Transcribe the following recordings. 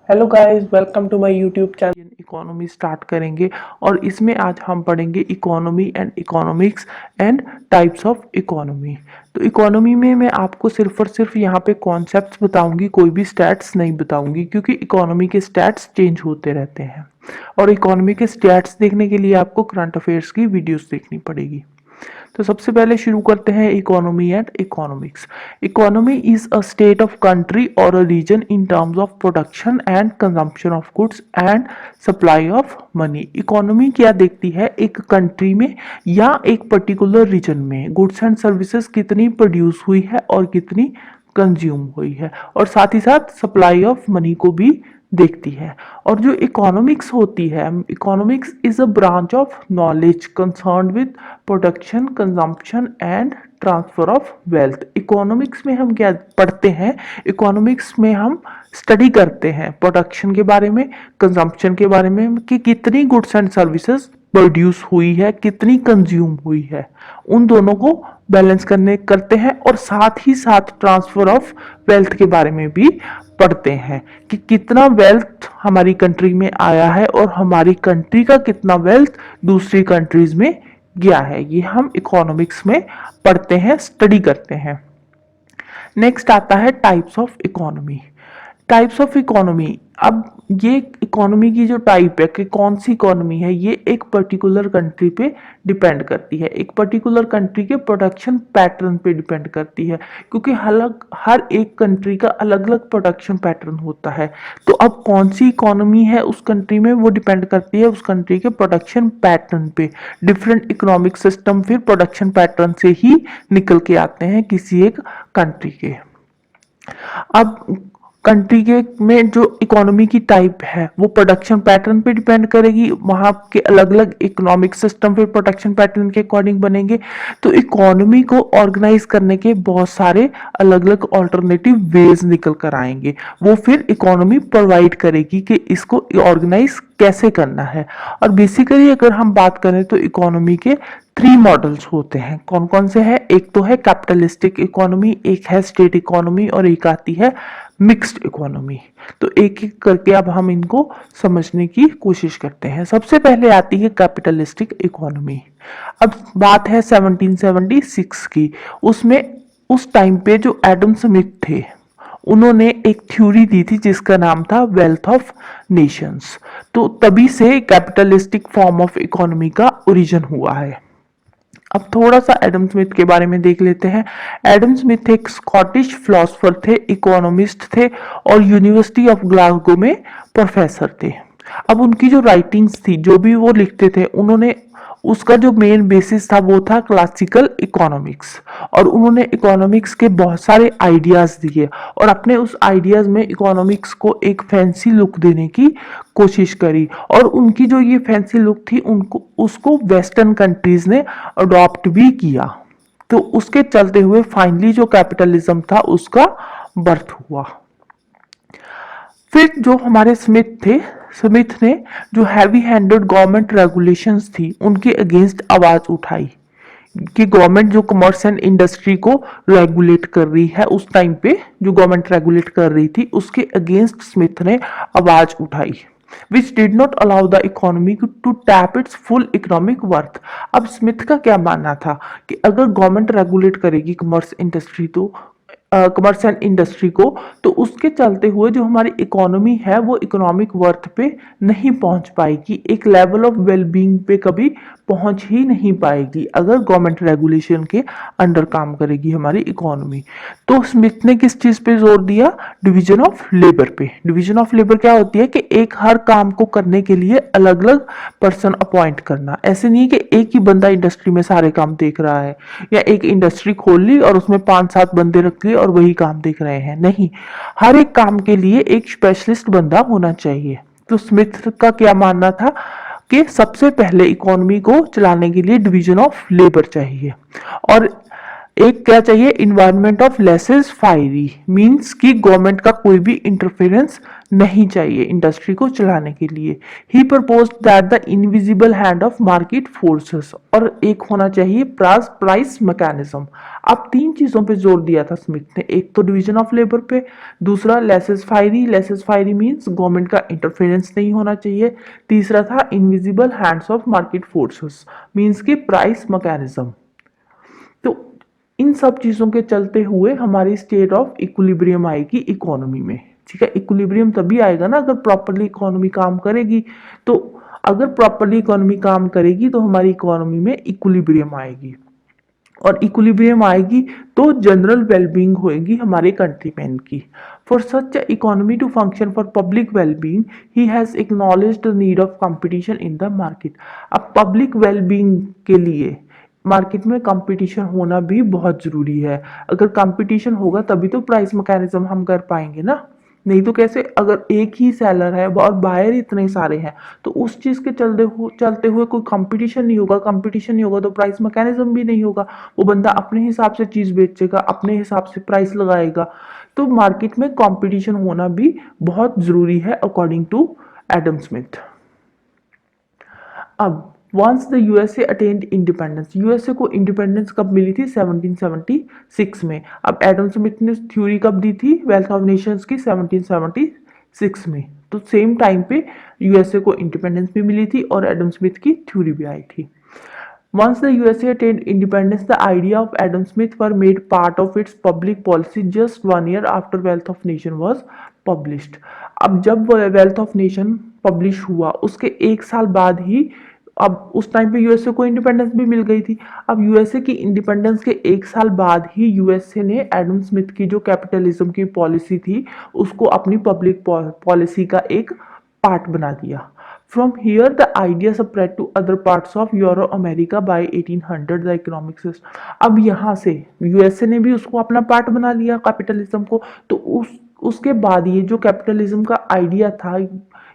Hello guys, welcome to my YouTube channel. Economy start करेंगे और इसमें आज हम पढ़ेंगे economy and economics and types of economy. तो इकोनॉमी में मैं आपको सिर्फ और सिर्फ यहाँ पे कॉन्सेप्ट्स बताऊंगी, कोई भी स्टैट्स नहीं बताऊंगी, क्योंकि इकोनॉमी के स्टैट्स चेंज होते रहते हैं और इकोनॉमी के स्टैट्स देखने के लिए आपको करंट अफेयर्स की वीडियोस देखनी पड़ेगी। तो सबसे पहले शुरू करते हैं economy and economics. Economy is a state of country और a region in terms of production and consumption of goods and supply of money. Economy क्या देखती है, एक कंट्री में या एक पर्टिकुलर रीजन में गुड्स एंड सर्विसेज कितनी प्रोड्यूस हुई है और कितनी कंज्यूम हुई है, और साथ ही साथ सप्लाई ऑफ मनी को भी देखती है। और जो इकोनॉमिक्स होती है, economics is a branch of knowledge concerned with production, consumption and transfer of wealth. Economics में हम क्या पढ़ते हैं, इकोनॉमिक्स में हम स्टडी करते हैं प्रोडक्शन के बारे में, कंजम्पशन के बारे में, कि कितनी गुड्स एंड सर्विसेज प्रोड्यूस हुई है, कितनी कंज्यूम हुई है, उन दोनों को बैलेंस करते हैं। और साथ ही साथ ट्रांसफर ऑफ वेल्थ के बारे में भी पढ़ते हैं कि कितना वेल्थ हमारी कंट्री में आया है और हमारी कंट्री का कितना वेल्थ दूसरी कंट्रीज में गया है। ये हम इकोनॉमिक्स में पढ़ते हैं, स्टडी करते हैं। नेक्स्ट आता है types of economy. Types of economy, अब ये इकोनॉमी की जो टाइप है कि कौन सी इकोनॉमी है, ये एक पर्टिकुलर कंट्री पे डिपेंड करती है, एक पर्टिकुलर कंट्री के प्रोडक्शन पैटर्न पे डिपेंड करती है, क्योंकि हर एक कंट्री का अलग अलग प्रोडक्शन पैटर्न होता है। तो अब कौन सी इकोनॉमी है उस कंट्री में, वो डिपेंड करती है उस कंट्री के प्रोडक्शन पैटर्न पे। डिफरेंट इकोनॉमिक सिस्टम फिर प्रोडक्शन पैटर्न से ही निकल के आते हैं किसी एक कंट्री के। अब कंट्री के में जो इकोनॉमी की टाइप है वो प्रोडक्शन पैटर्न पे डिपेंड करेगी, वहां के अलग अलग इकोनॉमिक सिस्टम फिर प्रोडक्शन पैटर्न के अकॉर्डिंग बनेंगे। तो इकोनॉमी को ऑर्गेनाइज करने के बहुत सारे अलग अलग ऑल्टरनेटिव वेज निकल कर आएंगे, वो फिर इकोनॉमी प्रोवाइड करेगी कि इसको ऑर्गेनाइज कैसे करना है। और बेसिकली अगर हम बात करें तो इकोनॉमी के 3 मॉडल्स होते हैं। कौन कौन से हैं, एक तो है कैपिटलिस्टिक इकोनॉमी, एक है स्टेट इकोनॉमी और एक आती है मिक्स्ड इकोनॉमी। तो एक एक करके अब हम इनको समझने की कोशिश करते हैं। सबसे पहले आती है कैपिटलिस्टिक इकोनॉमी। अब बात है 1776 की। उसमें उस टाइम पे जो एडम स्मिथ थे, उन्होंने एक थ्योरी दी थी जिसका नाम था वेल्थ ऑफ नेशंस। तो तभी से कैपिटलिस्टिक फॉर्म ऑफ इकोनॉमी का ओरिजिन हुआ है। अब थोड़ा सा एडम स्मिथ के बारे में देख लेते हैं। एडम स्मिथ एक स्कॉटिश फिलोसोफर थे, इकोनॉमिस्ट थे और यूनिवर्सिटी ऑफ ग्लासगो में प्रोफेसर थे। अब उनकी जो राइटिंग्स थी, जो भी वो लिखते थे, उन्होंने उसका जो मेन बेसिस था वो था क्लासिकल इकोनॉमिक्स। और उन्होंने इकोनॉमिक्स के बहुत सारे आइडियाज दिए और अपने उस आइडियाज में इकोनॉमिक्स को एक फैंसी लुक देने की कोशिश करी। और उनकी जो ये फैंसी लुक थी, उनको उसको वेस्टर्न कंट्रीज ने अडॉप्ट भी किया। तो उसके चलते हुए फाइनली जो कैपिटलिज्म था उसका बर्थ हुआ। फिर जो हमारे स्मिथ थे, स्मिथ ने जो हैवी हैंडेड गवर्नमेंट रेगुलेशंस थी उनके अगेंस्ट आवाज उठाई कि गवर्नमेंट जो कॉमर्स एंड इंडस्ट्री को रेगुलेट कर रही है, उस टाइम पे जो गवर्नमेंट रेगुलेट कर रही थी उसके अगेंस्ट स्मिथ ने आवाज उठाई, which did not allow the economy to tap its full economic worth। अब स्मिथ का क्या मानना था कि अगर गवर्नमेंट रेगुलेट करेगी कॉमर्स इंडस्ट्री तो कॉमर्स एंड इंडस्ट्री को, तो उसके चलते हुए जो हमारी इकोनॉमी है वो इकोनॉमिक वर्थ पे नहीं पहुंच पाएगी, एक लेवल ऑफ वेलबींग पे कभी पहुंच ही नहीं पाएगी अगर गवर्नमेंट रेगुलेशन के अंडर काम करेगी हमारी इकोनॉमी। तो स्मिथ ने किस चीज पे जोर दिया, डिवीजन ऑफ लेबर पे। डिवीजन ऑफ लेबर क्या होती है कि एक हर काम को करने के लिए अलग अलग पर्सन अपॉइंट करना। ऐसे नहीं है कि एक ही बंदा इंडस्ट्री में सारे काम देख रहा है, या एक इंडस्ट्री खोल ली और उसमें 5-7 बंदे रख लिए और वही काम देख रहे हैं। नहीं, हर एक काम के लिए एक स्पेशलिस्ट बंदा होना चाहिए। तो स्मिथ का क्या मानना था कि सबसे पहले इकोनॉमी को चलाने के लिए डिवीजन ऑफ लेबर चाहिए। और एक क्या चाहिए, environment of laces fiery, means कि गवर्नमेंट का कोई भी इंटरफेरेंस नहीं चाहिए इंडस्ट्री को चलाने के लिए। He propose that the invisible hand of market forces, और एक होना चाहिए प्राइस मैकेनिज्म। अब तीन चीजों पे जोर दिया था स्मिथ ने, एक तो डिवीजन ऑफ लेबर पे, दूसरा लेसेस फायरी मीन्स गवर्नमेंट का इंटरफेरेंस नहीं होना चाहिए, तीसरा था invisible hands of market forces means की प्राइस मैकेनिज्म। तो इन सब चीजों के चलते हुए हमारी स्टेट ऑफ इक्विलिब्रियम आएगी इकोनॉमी में। ठीक है, इक्विलिब्रियम तभी आएगा ना अगर प्रॉपरली इकोनॉमी काम करेगी। तो अगर प्रॉपरली इकोनॉमी काम करेगी तो हमारी इकोनॉमी में इक्विलिब्रियम आएगी, और इक्विलिब्रियम आएगी तो जनरल वेलबींग होएगी हमारे कंट्रीमैन की। For such economy to function for public wellbeing he has acknowledged the need of competition in the market. अब पब्लिक वेलबींग के लिए मार्केट में कंपटीशन होना भी बहुत जरूरी है। अगर कंपटीशन होगा तभी तो प्राइस मैकेनिज्म हम कर पाएंगे ना, नहीं तो कैसे। अगर एक ही सेलर है और बायर इतने सारे हैं तो उस चीज के चलते हुए कोई कंपटीशन नहीं होगा, कंपटीशन नहीं होगा तो प्राइस मैकेनिज्म भी नहीं होगा। वो बंदा अपने हिसाब से चीज बेचेगा, अपने हिसाब से प्राइस लगाएगा। तो मार्केट में कंपटीशन होना भी बहुत जरूरी है अकॉर्डिंग टू एडम स्मिथ। अब once the USA attend independence, USA को इंडिपेंडेंस कब मिली थी? 1776 में। अब एडम स्मिथ ने थ्योरी कब दी थी वेल्थ ऑफ नेशंस की? 1776 में। तो सेम टाइम पे यूएसए को इंडिपेंडेंस भी मिली थी और एडम स्मिथ की थ्योरी भी आई थी। Once the USA attained independence, the idea of Adam Smith were made part of its public policy just 1 year after Wealth of Nation was published. अब जब वेल्थ ऑफ नेशन पब्लिश हुआ उसके एक साल बाद ही, अब उस टाइम पे यूएसए को इंडिपेंडेंस भी मिल गई थी। अब यूएसए की इंडिपेंडेंस के एक साल बाद ही यूएसए ने एडम स्मिथ की जो कैपिटलिज्म की पॉलिसी थी उसको अपनी पब्लिक पॉलिसी का एक पार्ट बना दिया। From here, the idea spread to other parts of Euro America by 1800 the economic system। अब यहाँ से यूएसए ने भी उसको अपना पार्ट बना लिया कैपिटलिज्म को, तो उसके बाद ये जो कैपिटलिज्म का आइडिया था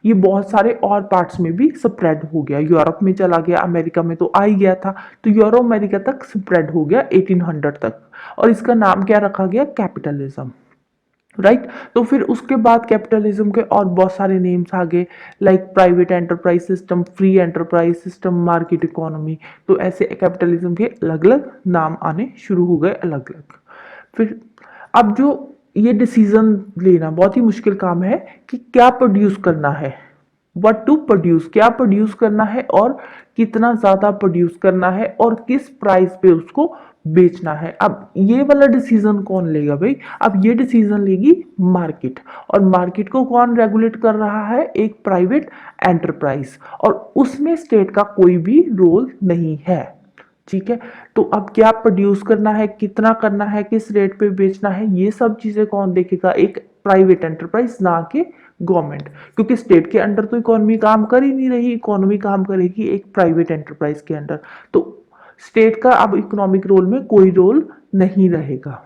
ये बहुत सारे और पार्ट्स में भी स्प्रेड हो गया। यूरोप में चला गया, अमेरिका में तो आ ही गया था, तो यूरो अमेरिका तक स्प्रेड हो गया 1800 तक, और इसका नाम क्या रखा गया? कैपिटलिज्म। राइट तो फिर उसके बाद कैपिटलिज्म के और बहुत सारे नेम्स आ गए, like private enterprise system, free enterprise system, market economy. तो ऐसे कैपिटलिज्म के अलग अलग नाम आने शुरू हो गए अलग अलग। फिर अब जो ये डिसीजन लेना बहुत ही मुश्किल काम है कि क्या प्रोड्यूस करना है, व्हाट टू प्रोड्यूस, क्या प्रोड्यूस करना है और कितना ज्यादा प्रोड्यूस करना है और किस प्राइस पे उसको बेचना है। अब ये वाला डिसीजन कौन लेगा भाई? अब ये डिसीजन लेगी मार्केट, और मार्केट को कौन रेगुलेट कर रहा है? एक प्राइवेट एंटरप्राइज, और उसमें स्टेट का कोई भी रोल नहीं है। ठीक है, तो अब क्या प्रोड्यूस करना है, कितना करना है, किस रेट पे बेचना है, ये सब चीजें कौन देखेगा? एक प्राइवेट एंटरप्राइज, ना कि गवर्नमेंट, क्योंकि स्टेट के अंडर तो इकोनॉमी काम कर ही नहीं रही, इकोनॉमी काम करेगी एक प्राइवेट एंटरप्राइज के अंडर। तो स्टेट का अब इकोनॉमिक रोल में कोई रोल नहीं रहेगा।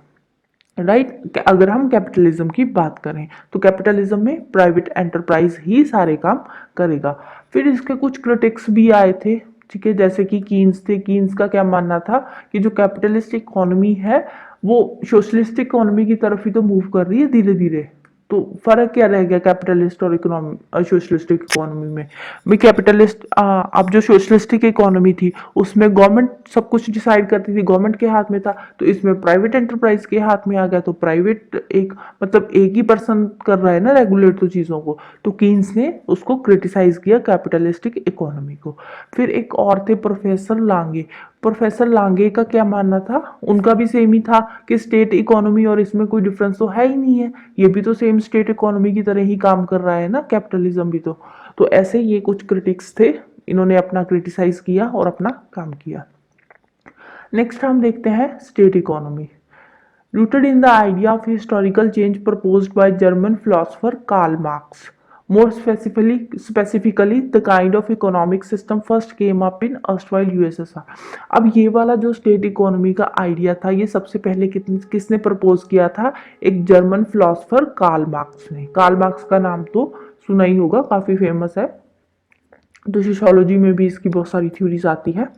राइट अगर हम कैपिटलिज्म की बात करें तो कैपिटलिज्म में प्राइवेट एंटरप्राइज ही सारे काम करेगा। फिर इसके कुछ क्रिटिक्स भी आए थे, ठीक है, जैसे कि कीन्स थे। कीन्स का क्या मानना था कि जो कैपिटलिस्ट इकोनॉमी है वो सोशलिस्ट इकोनॉमी की तरफ ही तो मूव कर रही है धीरे धीरे। तो फर्क क्या रह गया कैपिटलिस्ट और इकोनॉमी सोशलिस्टिक इकोनॉमी में? भी कैपिटलिस्ट अब जो सोशलिस्टिक इकोनॉमी थी उसमें गवर्नमेंट सब कुछ डिसाइड करती थी, गवर्नमेंट के हाथ में था। तो इसमें प्राइवेट एंटरप्राइज के हाथ में आ गया, तो प्राइवेट एक मतलब एक ही पर्सन कर रहा है ना रेगुलेट तो चीज़ों को। तो कीन्स ने उसको क्रिटिसाइज किया कैपिटलिस्टिक इकोनॉमी को। फिर एक और थे प्रोफेसर लांगे। प्रोफेसर लांगे का क्या मानना था? उनका भी सेम ही था कि स्टेट इकोनॉमी और इसमें कोई डिफरेंस तो है ही नहीं है, ये भी तो सेम स्टेट इकोनॉमी की तरह ही काम कर रहा है ना कैपिटलिज्म भी। तो ऐसे ये कुछ क्रिटिक्स थे, इन्होंने अपना क्रिटिसाइज किया और अपना काम किया। नेक्स्ट हम देखते हैं state economy. Rooted in the idea of historical change proposed by German philosopher Karl Marx. More specifically, the kind of economic system first came up in erstwhile USSR. अब ये वाला जो स्टेट इकोनॉमी का idea था ये सबसे पहले किसने प्रपोज किया था? एक जर्मन फिलोसोफर कार्ल मार्क्स ने। कार्ल मार्क्स का नाम तो सुना ही होगा, काफी फेमस है, तो सोशियोलॉजी में भी इसकी बहुत सारी थ्योरीज आती है।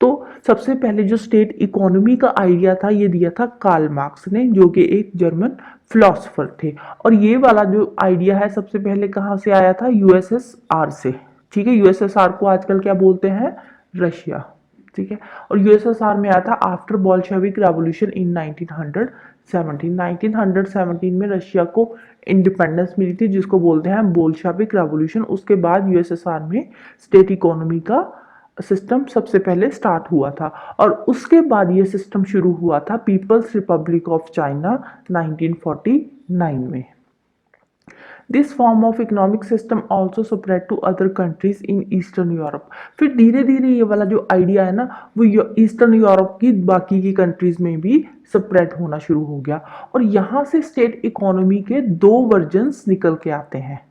तो सबसे पहले जो स्टेट इकोनॉमी का आइडिया था ये दिया था कार्ल मार्क्स ने, जो कि एक जर्मन फिलोसोफर थे। और ये वाला जो आइडिया है सबसे पहले कहाँ से आया था, यूएसएसआर से। ठीक है, यूएसएसआर को आजकल क्या बोलते हैं, रशिया। ठीक है, और यूएसएसआर में आया था आफ्टर बोल्शेविक रेवोल्यूशन इन 1917 में रशिया को इंडिपेंडेंस मिली थी, जिसको बोलते हैं बोल्शेविक रेवोल्यूशन। उसके बाद यूएसएसआर में स्टेट इकोनॉमी का सिस्टम सबसे पहले स्टार्ट हुआ था, और उसके बाद ये सिस्टम शुरू हुआ था पीपल्स रिपब्लिक ऑफ चाइना 1949 में। This form of economic system also spread to other countries in eastern Europe. फिर धीरे धीरे ये वाला जो आइडिया है ना, वो ईस्टर्न यूरोप की बाकी की कंट्रीज में भी स्प्रेड होना शुरू हो गया। और यहाँ से स्टेट इकोनॉमी के दो वर्जन्स निकल के आते हैं,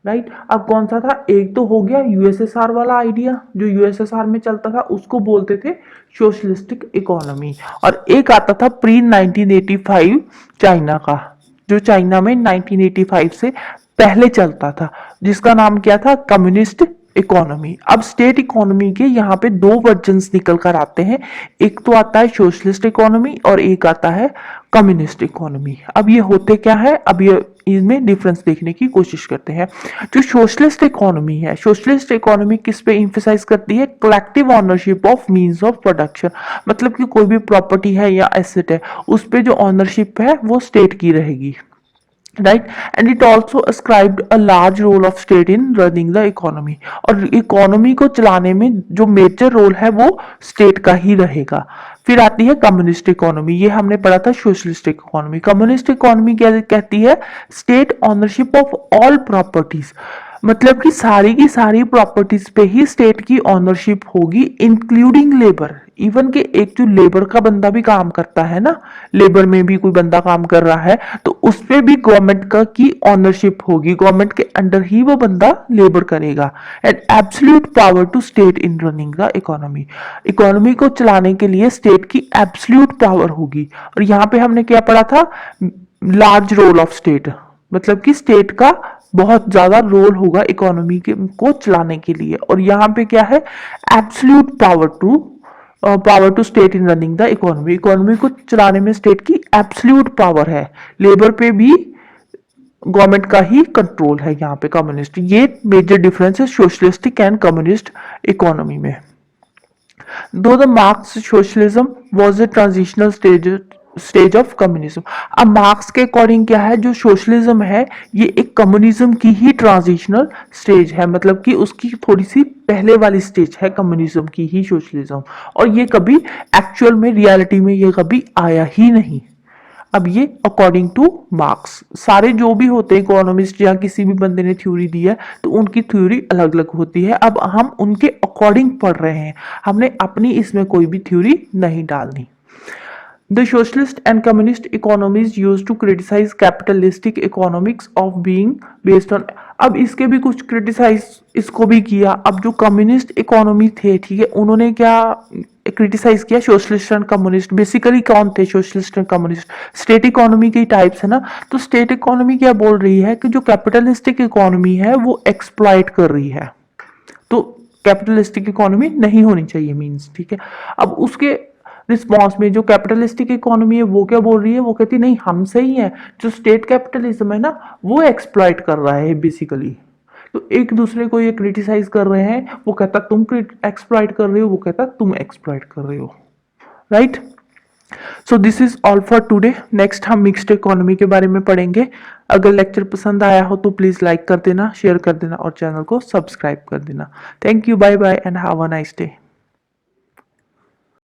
राइट। अब कौन सा था, एक तो हो गया यूएसएसआर वाला आइडिया, जो यूएसएसआर में चलता था उसको बोलते थे सोशलिस्टिक इकोनॉमी, और एक आता था प्री 1985 चाइना का, जो चाइना में 1985 से पहले चलता था, जिसका नाम क्या था, कम्युनिस्ट इकोनॉमी। अब स्टेट इकोनॉमी के यहाँ पे दो वर्जन्स निकल कर आते हैं, एक तो आता है सोशलिस्ट इकोनॉमी और एक आता है कम्युनिस्ट इकोनॉमी। अब ये होते क्या है, अब ये इनमें डिफरेंस देखने की कोशिश करते हैं। जो सोशलिस्ट इकोनॉमी है, सोशलिस्ट इकोनॉमी किस पे इंफेसाइज करती है, collective ownership of means of production. मतलब कि कोई भी प्रॉपर्टी है या एसेट है, उस पे जो ऑनरशिप है वो स्टेट की रहेगी, right. And it also ascribed a large role of state in running the economy. और इकोनॉमी को चलाने में जो मेजर रोल है वो स्टेट का ही रहेगा। फिर आती है कम्युनिस्ट इकोनॉमी, ये हमने पढ़ा था सोशलिस्ट इकोनॉमी। कम्युनिस्ट इकोनॉमी क्या कहती है, state ownership of all properties. मतलब कि सारी की सारी प्रॉपर्टीज पे ही स्टेट की ऑनरशिप होगी, इंक्लूडिंग लेबर। इवन के एक जो लेबर का बंदा भी काम करता है ना, लेबर में भी कोई बंदा काम कर रहा है, तो उस पे भी गवर्नमेंट का की ऑनरशिप होगी, गवर्नमेंट के अंडर ही वो बंदा लेबर करेगा। And absolute power to state in running the economy. Economy को चलाने के लिए स्टेट की एब्सोल्यूट पावर होगी। और यहाँ पे हमने क्या पढ़ा था, लार्ज रोल ऑफ स्टेट, मतलब कि स्टेट का बहुत ज्यादा रोल होगा इकोनॉमी के को चलाने के लिए। और यहाँ पे क्या है, absolute power to state in running the economy. Economy को चलाने में स्टेट की एब्सोल्यूट पावर है, लेबर पे भी गवर्नमेंट का ही कंट्रोल है यहाँ पे कम्युनिस्ट। ये मेजर डिफरेंस है सोशलिस्टिक एंड कम्युनिस्ट इकोनॉमी में। दो the marks socialism was a transitional stage of communism. अब मार्क्स के अकॉर्डिंग क्या है, जो सोशलिज्म है ये एक कम्युनिज्म की ही ट्रांजिशनल स्टेज है, मतलब कि उसकी थोड़ी सी पहले वाली स्टेज है कम्युनिज्म की ही सोशलिज्म। और ये कभी एक्चुअल में रियलिटी में ये कभी आया ही नहीं। अब ये अकॉर्डिंग टू मार्क्स, सारे जो भी होते हैं इकोनॉमिस्ट या किसी भी बंदे ने थ्योरी दी है तो उनकी थ्योरी अलग अलग होती है। अब हम उनके अकॉर्डिंग पढ़ रहे हैं, हमने अपनी इसमें कोई भी थ्योरी नहीं डालनी। The socialist and communist economies used to criticize capitalistic economics of being based on। अब इसके भी कुछ क्रिटिसाइज इसको भी किया। अब जो कम्युनिस्ट इकोनॉमी थे, ठीक है, उन्होंने क्या क्रिटिसाइज किया, सोशलिस्ट एंड कम्युनिस्ट। बेसिकली कौन थे socialist and communist, state economy के टाइप्स है ना। तो स्टेट इकोनॉमी क्या बोल रही है कि जो कैपिटलिस्टिक इकोनॉमी है वो एक्सप्लॉइट कर रही है, तो कैपिटलिस्टिक इकोनॉमी नहीं होनी चाहिए मीन्स, ठीक है। अब उसके रिस्पॉन्स में जो कैपिटलिस्टिक इकोनॉमी है वो क्या बोल रही है, वो कहती नहीं हम सही है, जो स्टेट कैपिटलिज्म है ना वो एक्सप्लॉइट कर रहा है बेसिकली। तो एक दूसरे को ये क्रिटिसाइज कर रहे हैं, वो कहता तुम एक्सप्लॉइट कर रहे हो, वो कहता तुम एक्सप्लॉइट कर रहे हो, right. So this is all for today. Next हम मिक्स्ड इकोनॉमी के बारे में पढ़ेंगे। अगर लेक्चर पसंद आया हो तो प्लीज लाइक कर देना, शेयर कर देना और चैनल को सब्सक्राइब कर देना। Thank you, bye bye and have a nice day.